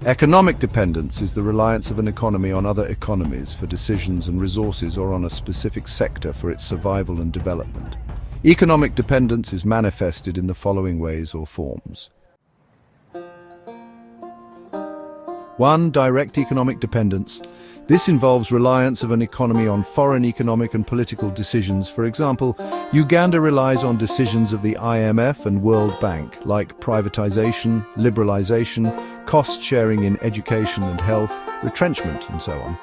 Economic dependence is the reliance of an economy on other economies for decisions and resources, or on a specific sector for its survival and development. Economic dependence is manifested in the following ways or forms. 1. Direct economic dependence. This involves reliance of an economy on foreign economic and political decisions. For example, Uganda relies on decisions of the IMF and World Bank, like privatization, liberalization, cost-sharing in education and health, retrenchment, and so on.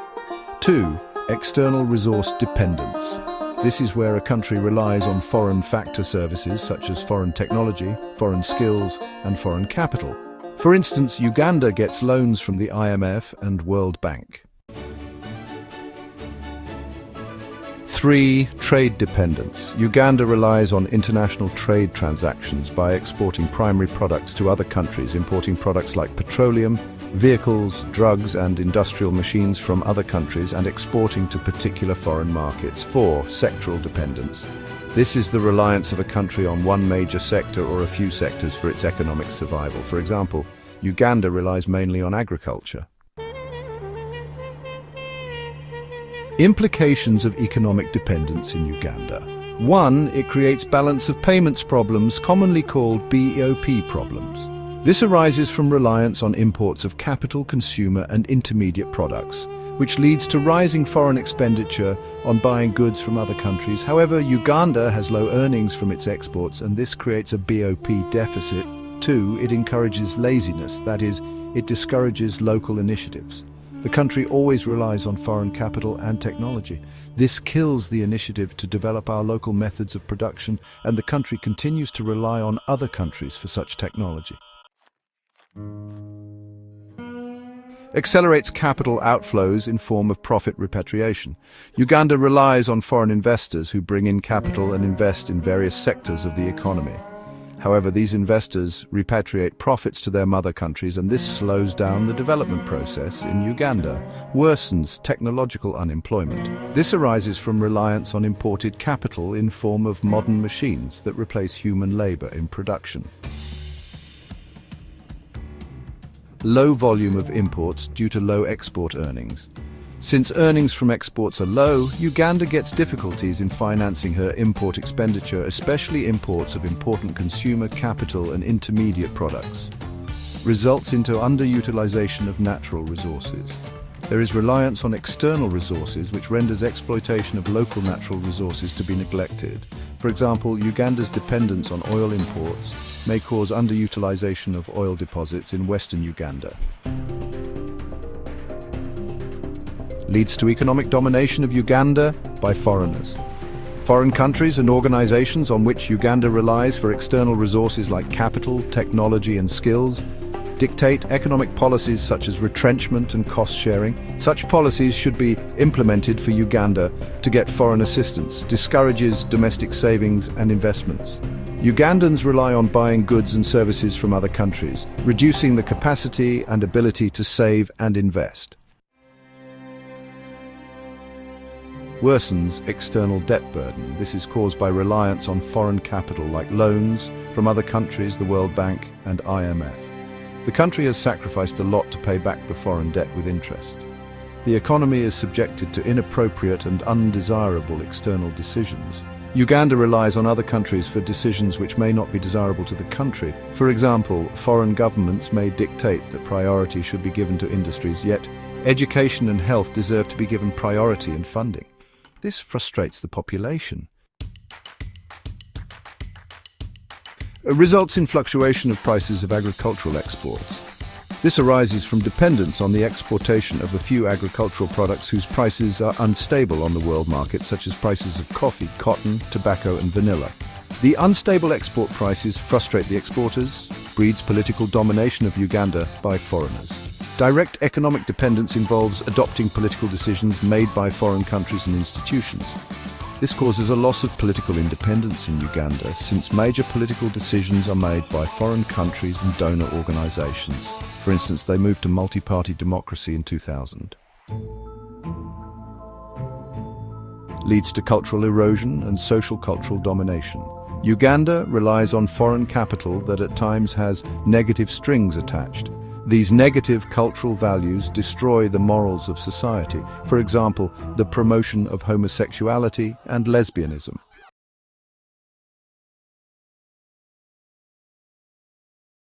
2. External resource dependence. This is where a country relies on foreign factor services such as foreign technology, foreign skills, and foreign capital. For instance, Uganda gets loans from the IMF and World Bank. 3. Trade dependence. Uganda relies on international trade transactions by exporting primary products to other countries, importing products like petroleum, vehicles, drugs, and industrial machines from other countries, and exporting to particular foreign markets. 4. Sectoral dependence. This is the reliance of a country on one major sector or a few sectors for its economic survival. For example, Uganda relies mainly on agriculture. Implications of economic dependence in Uganda. 1. It creates balance of payments problems, commonly called BOP problems. This arises from reliance on imports of capital, consumer, and intermediate products, which leads to rising foreign expenditure on buying goods from other countries. However, Uganda has low earnings from its exports, and this creates a BOP deficit. 2. It encourages laziness, that is, it discourages local initiatives. The country always relies on foreign capital and technology. This kills the initiative to develop our local methods of production, and the country continues to rely on other countries for such technology. Accelerates capital outflows in form of profit repatriation. Uganda relies on foreign investors who bring in capital and invest in various sectors of the economy. However, these investors repatriate profits to their mother countries, and this slows down the development process in Uganda, worsens technological unemployment. This arises from reliance on imported capital in form of modern machines that replace human labor in production. Low volume of imports due to low export earnings. Since earnings from exports are low, Uganda gets difficulties in financing her import expenditure, especially imports of important consumer capital and intermediate products. Results into underutilization of natural resources. There is reliance on external resources, which renders exploitation of local natural resources to be neglected. For example, Uganda's dependence on oil imports may cause underutilization of oil deposits in western Uganda. Leads to economic domination of Uganda by foreigners. Foreign countries and organizations on which Uganda relies for external resources like capital, technology, and skills dictate economic policies such as retrenchment and cost sharing. Such policies should be implemented for Uganda to get foreign assistance, discourages domestic savings and investments. Ugandans rely on buying goods and services from other countries, reducing the capacity and ability to save and invest. Worsens external debt burden. This is caused by reliance on foreign capital like loans from other countries, the World Bank and IMF. The country has sacrificed a lot to pay back the foreign debt with interest. The economy is subjected to inappropriate and undesirable external decisions. Uganda relies on other countries for decisions which may not be desirable to the country. For example, foreign governments may dictate that priority should be given to industries, yet education and health deserve to be given priority in funding. This frustrates the population. Results in fluctuation of prices of agricultural exports. This arises from dependence on the exportation of a few agricultural products whose prices are unstable on the world market, such as prices of coffee, cotton, tobacco, and vanilla. The unstable export prices frustrate the exporters, breeds political domination of Uganda by foreigners. Direct economic dependence involves adopting political decisions made by foreign countries and institutions. This causes a loss of political independence in Uganda, since major political decisions are made by foreign countries and donor organizations. For instance, they moved to multi-party democracy in 2000. Leads to cultural erosion and social cultural domination. Uganda relies on foreign capital that at times has negative strings attached. These negative cultural values destroy the morals of society. For example, the promotion of homosexuality and lesbianism.